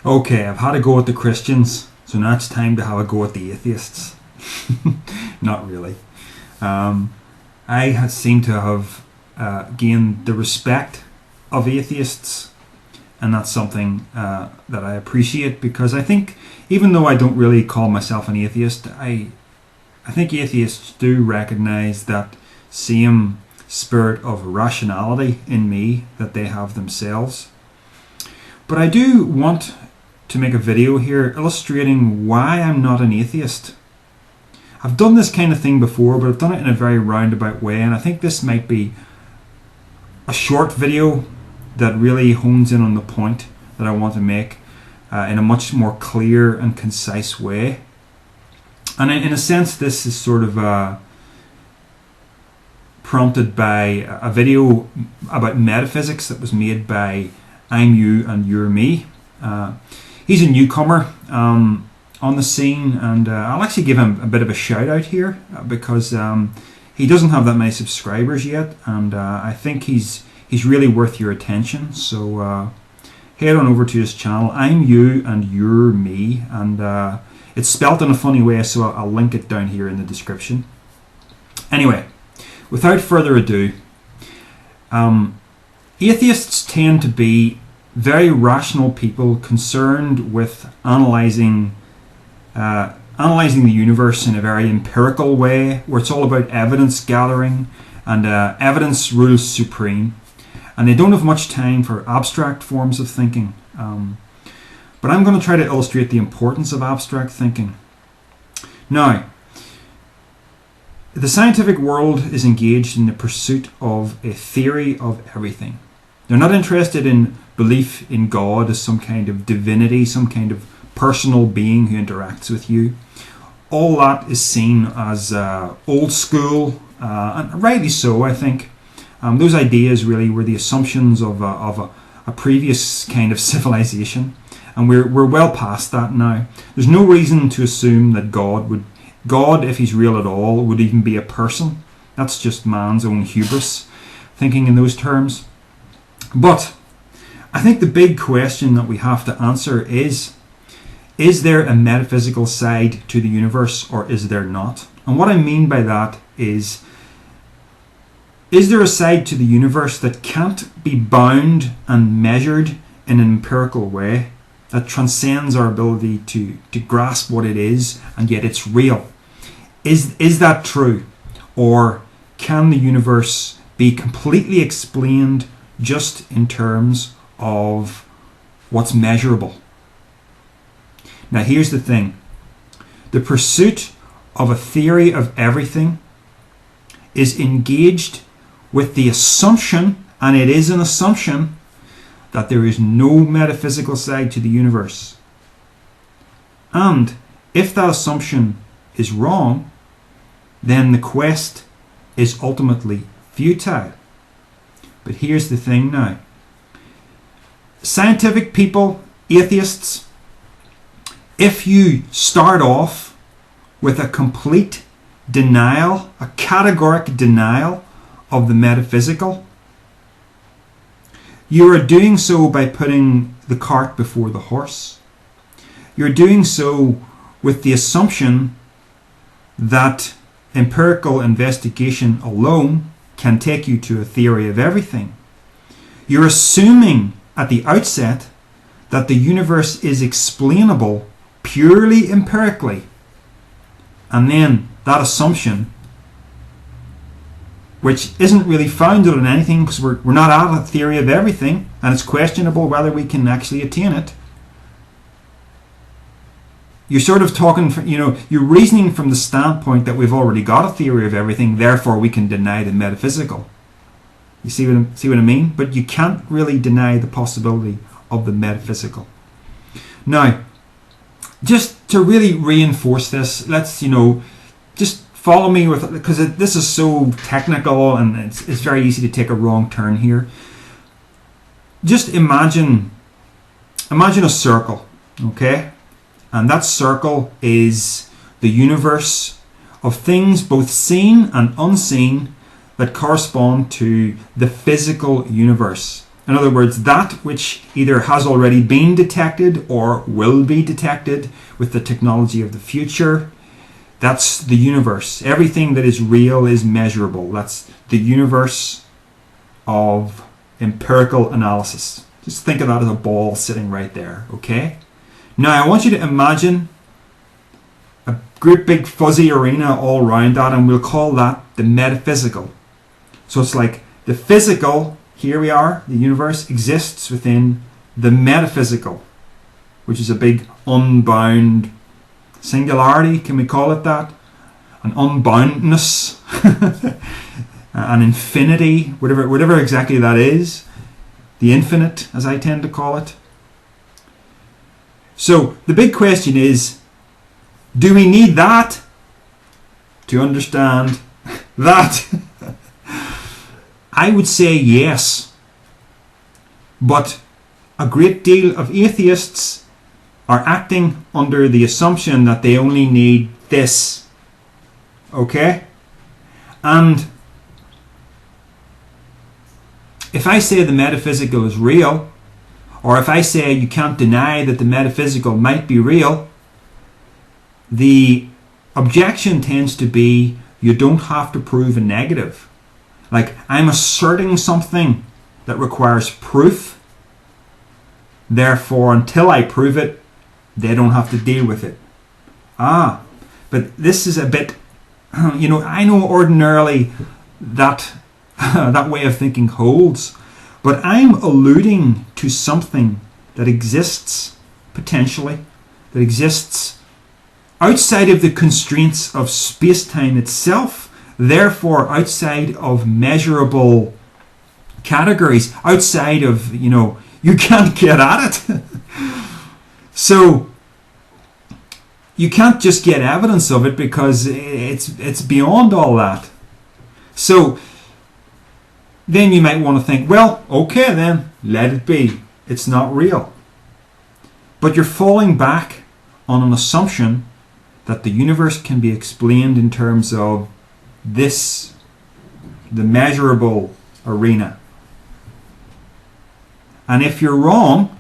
Okay, I've had a go at the Christians, so now it's time to have a go at the atheists. Not really. I seem to have gained the respect of atheists, and that's something that I appreciate, because I think, even though I don't really call myself an atheist, I think atheists do recognise that same spirit of rationality in me that they have themselves. But I do want to make a video here illustrating why I'm not an atheist. I've done this kind of thing before, but I've done it in a very roundabout way, and I think this might be a short video that really hones in on the point that I want to make in a much more clear and concise way. And in a sense, this is sort of prompted by a video about metaphysics that was made by I'm You and You're Me. He's a newcomer on the scene, and I'll actually give him a bit of a shout out here because he doesn't have that many subscribers yet, and I think he's really worth your attention. So head on over to his channel, I'm You and You're Me, and it's spelt in a funny way, so I'll link it down here in the description. Anyway, without further ado, atheists tend to be very rational people concerned with analysing the universe in a very empirical way, where it's all about evidence gathering, and evidence rules supreme, and they don't have much time for abstract forms of thinking. But I'm going to try to illustrate the importance of abstract thinking. Now, the scientific world is engaged in the pursuit of a theory of everything. They're not interested in belief in God as some kind of divinity, some kind of personal being who interacts with you. All that is seen as old school, and rightly so, I think. Those ideas really were the assumptions of a previous kind of civilization, and we're well past that now. There's no reason to assume that God, if he's real at all, would even be a person. That's just man's own hubris, thinking in those terms. But I think the big question that we have to answer is there a metaphysical side to the universe, or is there not? And what I mean by that is there a side to the universe that can't be bound and measured in an empirical way, that transcends our ability to grasp what it is, and yet it's real? Is that true? Or can the universe be completely explained just in terms of what's measurable? Now here's the thing. The pursuit of a theory of everything is engaged with the assumption, and it is an assumption, that there is no metaphysical side to the universe. And if that assumption is wrong, then the quest is ultimately futile. But here's the thing now. Scientific people, atheists, if you start off with a complete denial, a categoric denial of the metaphysical, you are doing so by putting the cart before the horse. You're doing so with the assumption that empirical investigation alone can take you to a theory of everything. You're assuming at the outset that the universe is explainable purely empirically, and then that assumption, which isn't really founded on anything, because we're not at a theory of everything, and it's questionable whether we can actually attain it. You're sort of talking, you're reasoning from the standpoint that we've already got a theory of everything, therefore we can deny the metaphysical. You see what I mean? But you can't really deny the possibility of the metaphysical. Now, just to really reinforce this, let's, just follow me with, because this is so technical and it's very easy to take a wrong turn here. Just imagine a circle, okay? And that circle is the universe of things both seen and unseen that correspond to the physical universe. In other words, that which either has already been detected or will be detected with the technology of the future. That's the universe. Everything that is real is measurable. That's the universe of empirical analysis. Just think of that as a ball sitting right there, okay? Now, I want you to imagine a great big fuzzy arena all around that, and we'll call that the metaphysical. So it's like the physical, here we are, the universe exists within the metaphysical, which is a big unbound singularity, can we call it that? An unboundness, an infinity, whatever exactly that is. The infinite, as I tend to call it. So the big question is, do we need that to understand that? I would say yes. But a great deal of atheists are acting under the assumption that they only need this. Okay? And if I say the metaphysical is real, or if I say you can't deny that the metaphysical might be real, the objection tends to be you don't have to prove a negative. Like, I'm asserting something that requires proof, therefore until I prove it, they don't have to deal with it. But this is a bit, I know ordinarily that that way of thinking holds, but I'm alluding to something that exists, potentially, that exists outside of the constraints of space-time itself, therefore outside of measurable categories, outside of, you can't get at it. So you can't just get evidence of it because it's beyond all that. So then you might want to think, well, okay then, let it be. It's not real. But you're falling back on an assumption that the universe can be explained in terms of this, the measurable arena. And if you're wrong,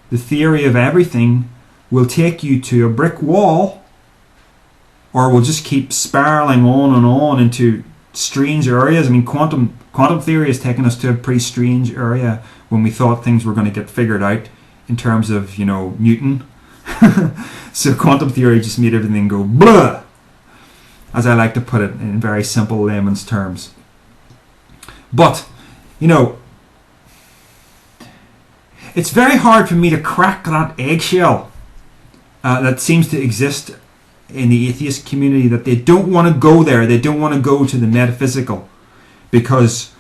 the theory of everything will take you to a brick wall, or will just keep spiraling on and on into strange areas. I mean, quantum theory has taken us to a pretty strange area when we thought things were going to get figured out in terms of, Newton. So quantum theory just made everything go blah, as I like to put it in very simple layman's terms. But, it's very hard for me to crack that eggshell that seems to exist in the atheist community, that they don't want to go there. They don't want to go to the metaphysical because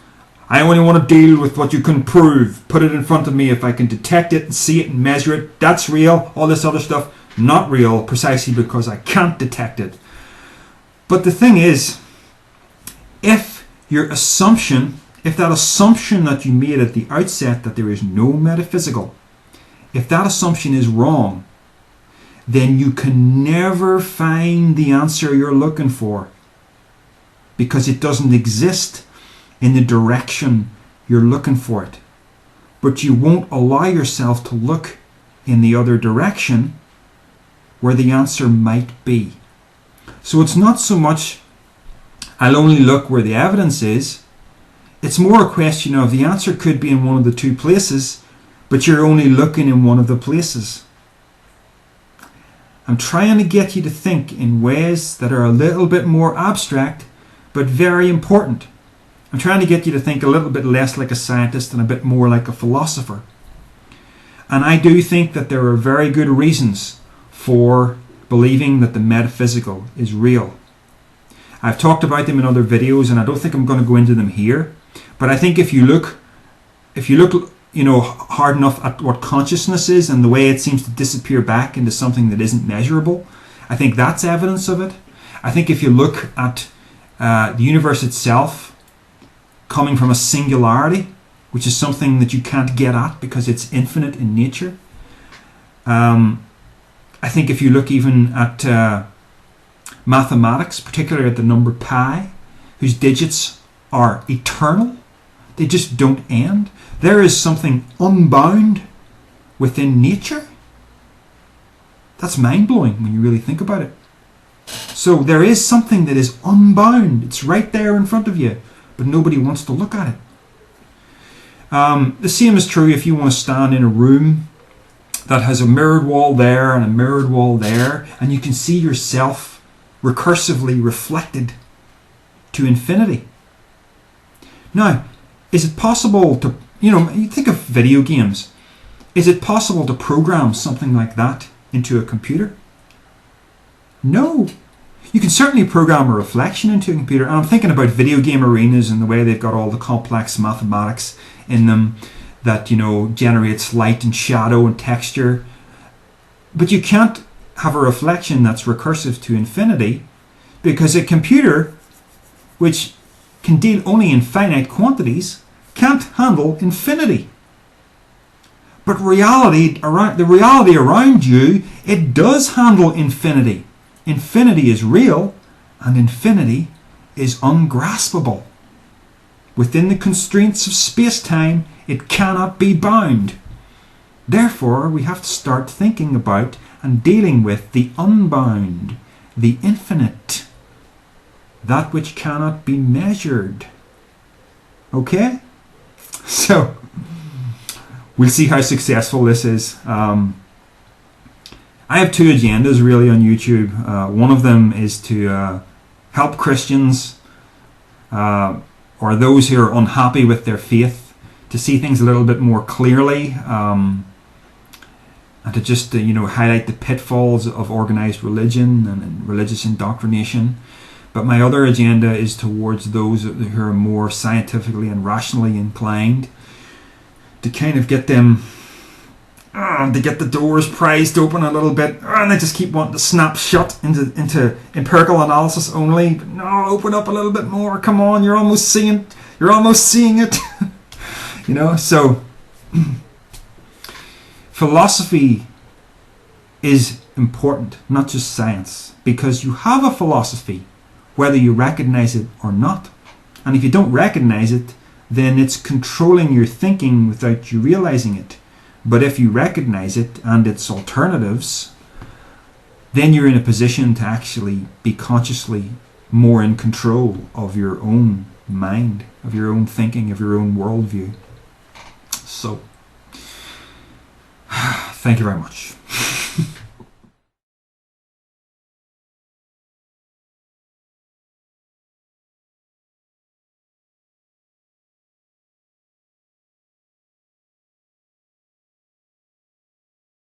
I only want to deal with what you can prove. Put it in front of me. If I can detect it and see it and measure it, that's real. All this other stuff, not real, precisely because I can't detect it. But the thing is, if that assumption that you made at the outset that there is no metaphysical, if that assumption is wrong, then you can never find the answer you're looking for, because it doesn't exist in the direction you're looking for it. But you won't allow yourself to look in the other direction where the answer might be. So it's not so much I'll only look where the evidence is. It's more a question of the answer could be in one of the two places, but you're only looking in one of the places. I'm trying to get you to think in ways that are a little bit more abstract, but very important. I'm trying to get you to think a little bit less like a scientist and a bit more like a philosopher. And I do think that there are very good reasons for believing that the metaphysical is real. I've talked about them in other videos, and I don't think I'm going to go into them here. But I think if you look, hard enough at what consciousness is and the way it seems to disappear back into something that isn't measurable, I think that's evidence of it. I think if you look at the universe itself coming from a singularity, which is something that you can't get at because it's infinite in nature. I think if you look even at mathematics, particularly at the number pi, whose digits are eternal, They just don't end. There is something unbound within nature. That's mind-blowing when you really think about it. So there is something that is unbound. It's right there in front of you, but nobody wants to look at it. The same is true if you want to stand in a room that has a mirrored wall there and a mirrored wall there, and you can see yourself recursively reflected to infinity. Now, is it possible to, you think of video games. Is it possible to program something like that into a computer? No. You can certainly program a reflection into a computer. And I'm thinking about video game arenas and the way they've got all the complex mathematics in them that, generates light and shadow and texture. But you can't have a reflection that's recursive to infinity, because a computer, which can deal only in finite quantities, can't handle infinity. But the reality around you, it does handle infinity. Infinity is real, and infinity is ungraspable. Within the constraints of space-time, it cannot be bound. Therefore, we have to start thinking about and dealing with the unbound, the infinite, that which cannot be measured. Okay? So, we'll see how successful this is. I have two agendas really on YouTube. One of them is to help Christians or those who are unhappy with their faith to see things a little bit more clearly, and to just highlight the pitfalls of organized religion and religious indoctrination. But my other agenda is towards those who are more scientifically and rationally inclined, to kind of get them to get the doors prized open a little bit, and they just keep wanting to snap shut into empirical analysis only. But no, open up a little bit more. Come on, you're almost seeing it. So philosophy is important, not just science, because you have a philosophy whether you recognize it or not. And if you don't recognize it, then it's controlling your thinking without you realizing it. But if you recognize it and its alternatives, then you're in a position to actually be consciously more in control of your own mind, of your own thinking, of your own worldview. So, thank you very much.